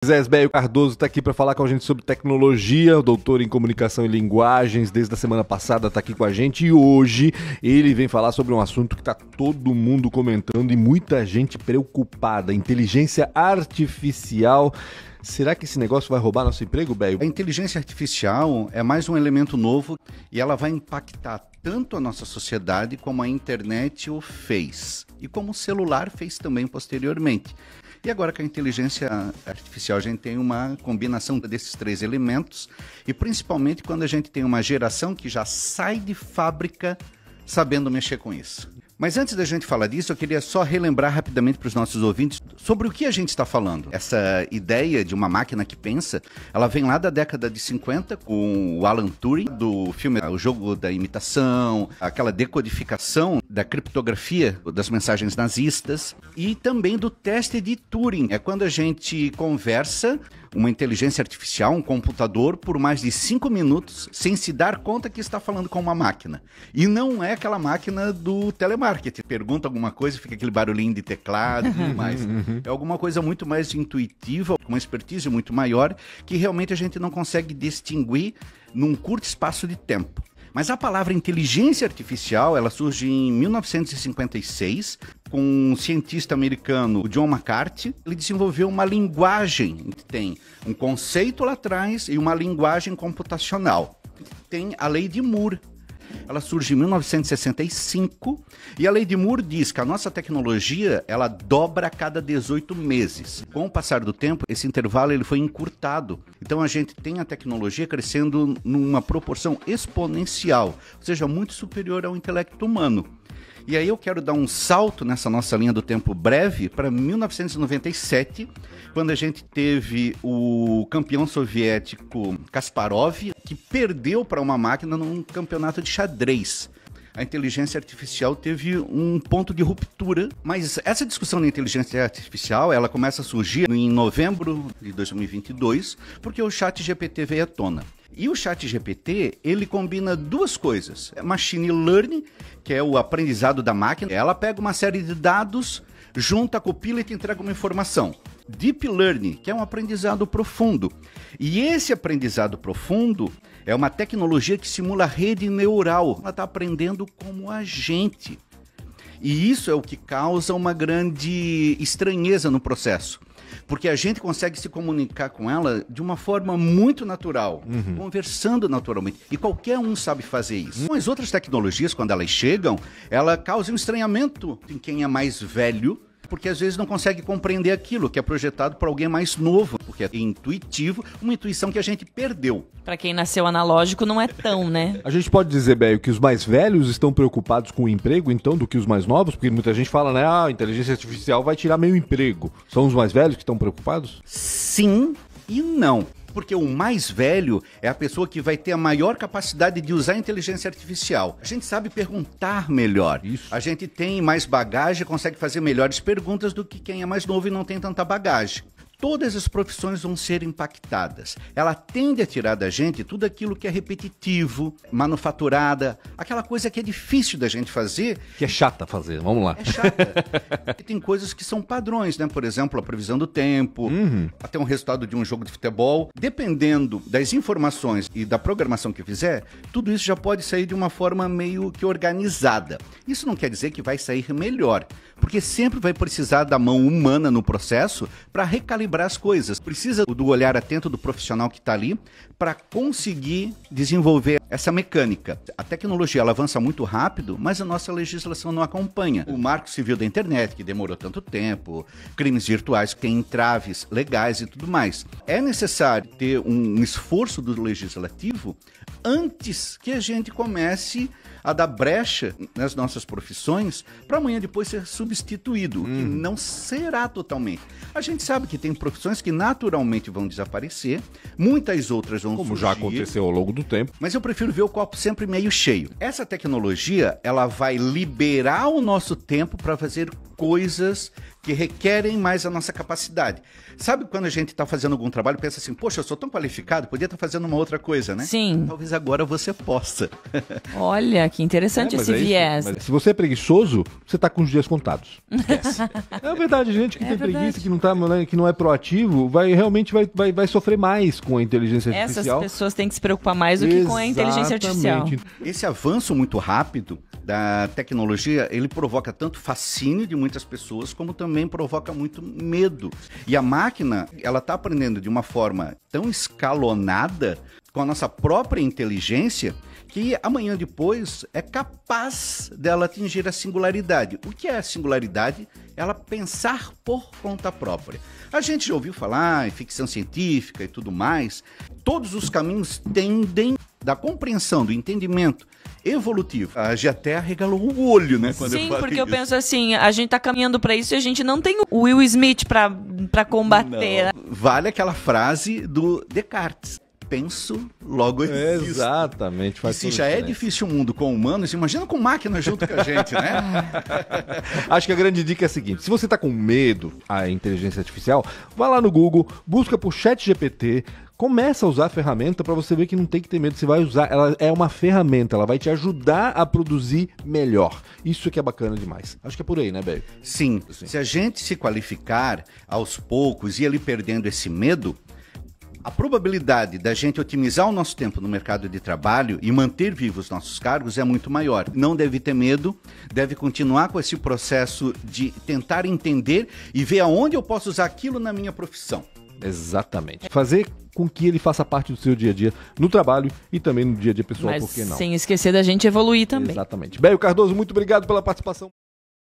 Zé Sbélio Cardoso está aqui para falar com a gente sobre tecnologia, o doutor em comunicação e linguagens, desde a semana passada está aqui com a gente e hoje ele vem falar sobre um assunto que está todo mundo comentando e muita gente preocupada, inteligência artificial. Será que esse negócio vai roubar nosso emprego, Bélio? A inteligência artificial é mais um elemento novo e ela vai impactar tanto a nossa sociedade como a internet o fez e como o celular fez também posteriormente. E agora com a inteligência artificial a gente tem uma combinação desses três elementos e principalmente quando a gente tem uma geração que já sai de fábrica sabendo mexer com isso. Mas antes da gente falar disso, eu queria só relembrar rapidamente para os nossos ouvintes sobre o que a gente está falando. Essa ideia de uma máquina que pensa, ela vem lá da década de 50 com o Alan Turing, do filme O Jogo da Imitação, aquela decodificação da criptografia das mensagens nazistas e também do teste de Turing. É quando a gente conversa uma inteligência artificial, um computador, por mais de 5 minutos, sem se dar conta que está falando com uma máquina. E não é aquela máquina do telemarketing. Pergunta alguma coisa, fica aquele barulhinho de teclado e tudo mais. É alguma coisa muito mais intuitiva, com uma expertise muito maior, que realmente a gente não consegue distinguir num curto espaço de tempo. Mas a palavra inteligência artificial, ela surge em 1956, com um cientista americano, o John McCarthy. Ele desenvolveu uma linguagem que tem um conceito lá atrás e uma linguagem computacional. Tem a lei de Moore. Ela surge em 1965 e a lei de Moore diz que a nossa tecnologia ela dobra a cada 18 meses. Com o passar do tempo, esse intervalo ele foi encurtado. Então a gente tem a tecnologia crescendo numa proporção exponencial, ou seja, muito superior ao intelecto humano. E aí eu quero dar um salto nessa nossa linha do tempo breve para 1997, quando a gente teve o campeão soviético Kasparov, que perdeu para uma máquina num campeonato de xadrez. A inteligência artificial teve um ponto de ruptura, mas essa discussão da inteligência artificial, ela começa a surgir em novembro de 2022, porque o ChatGPT veio à tona. E o ChatGPT, ele combina duas coisas. Machine Learning, que é o aprendizado da máquina. Ela pega uma série de dados, junta, compila e te entrega uma informação. Deep Learning, que é um aprendizado profundo. E esse aprendizado profundo é uma tecnologia que simula a rede neural. Ela está aprendendo como a gente. E isso é o que causa uma grande estranheza no processo. Porque a gente consegue se comunicar com ela de uma forma muito natural, conversando naturalmente. E qualquer um sabe fazer isso. As outras tecnologias, quando elas chegam, ela causa um estranhamento em quem é mais velho, porque às vezes não consegue compreender aquilo que é projetado para alguém mais novo, porque é intuitivo, uma intuição que a gente perdeu. Para quem nasceu analógico não é tão, né? A gente pode dizer, Bélio, que os mais velhos estão preocupados com o emprego, então, do que os mais novos? Porque muita gente fala, né, a inteligência artificial vai tirar meu emprego. São os mais velhos que estão preocupados? Sim e não. Porque o mais velho é a pessoa que vai ter a maior capacidade de usar a inteligência artificial. A gente sabe perguntar melhor. Isso. A gente tem mais bagagem, consegue fazer melhores perguntas do que quem é mais novo e não tem tanta bagagem. Todas as profissões vão ser impactadas. Ela tende a tirar da gente tudo aquilo que é repetitivo, manufaturada, aquela coisa que é difícil da gente fazer. Que é chata fazer, vamos lá. É chata. E tem coisas que são padrões, né? Por exemplo, a previsão do tempo, até um resultado de um jogo de futebol. Dependendo das informações e da programação que fizer, tudo isso já pode sair de uma forma meio que organizada. Isso não quer dizer que vai sair melhor, porque sempre vai precisar da mão humana no processo para recalibrar as coisas. Precisa do olhar atento do profissional que está ali para conseguir desenvolver essa mecânica. A tecnologia ela avança muito rápido, mas a nossa legislação não acompanha. O Marco Civil da Internet, que demorou tanto tempo, crimes virtuais que têm entraves legais e tudo mais. É necessário ter um esforço do legislativo antes que a gente comece a dar brecha nas nossas profissões para amanhã depois ser substituído, que não será totalmente. A gente sabe que tem profissões que naturalmente vão desaparecer, muitas outras vão Como surgir, já aconteceu ao longo do tempo. mas eu prefiro ver o copo sempre meio cheio. Essa tecnologia, ela vai liberar o nosso tempo para fazer coisas que requerem mais a nossa capacidade. Sabe quando a gente está fazendo algum trabalho e pensa assim, poxa, eu sou tão qualificado, podia estar fazendo uma outra coisa, né? Sim. Talvez agora você possa. Olha, que interessante esse viés. Mas se você é preguiçoso, você tá com os dias contados. É verdade, gente que tem preguiça, que não é proativo, realmente vai sofrer mais com a inteligência artificial. Essas pessoas têm que se preocupar mais do que com a inteligência artificial. Esse avanço muito rápido da tecnologia, ele provoca tanto fascínio de muitas pessoas, como também provoca muito medo. E a máquina, ela está aprendendo de uma forma tão escalonada, com a nossa própria inteligência, que amanhã depois é capaz dela atingir a singularidade. O que é a singularidade? Ela pensar por conta própria. A gente já ouviu falar em ficção científica e tudo mais. Todos os caminhos tendem da compreensão, do entendimento evolutivo. A gente até arregalou o olho, né? Quando Sim, eu porque isso. Eu penso assim, a gente tá caminhando pra isso e a gente não tem o Will Smith pra combater. Não. Vale aquela frase do Descartes. Penso, logo existo. Exatamente. E se já é difícil o mundo com humanos, imagina com máquina junto com a gente, né? Acho que a grande dica é a seguinte, se você tá com medo da inteligência artificial, vai lá no Google, busca por ChatGPT, começa a usar a ferramenta para você ver que não tem que ter medo, você vai usar, ela é uma ferramenta, ela vai te ajudar a produzir melhor. Isso que é bacana demais. Acho que é por aí, né, Béio? Sim, se a gente se qualificar aos poucos e ele perdendo esse medo, a probabilidade da gente otimizar o nosso tempo no mercado de trabalho e manter vivos os nossos cargos é muito maior. Não deve ter medo, deve continuar com esse processo de tentar entender e ver aonde eu posso usar aquilo na minha profissão. Exatamente. Fazer com que ele faça parte do seu dia a dia no trabalho e também no dia a dia pessoal, Mas por que não? sem esquecer da gente evoluir também. Exatamente. Béio Cardoso, muito obrigado pela participação.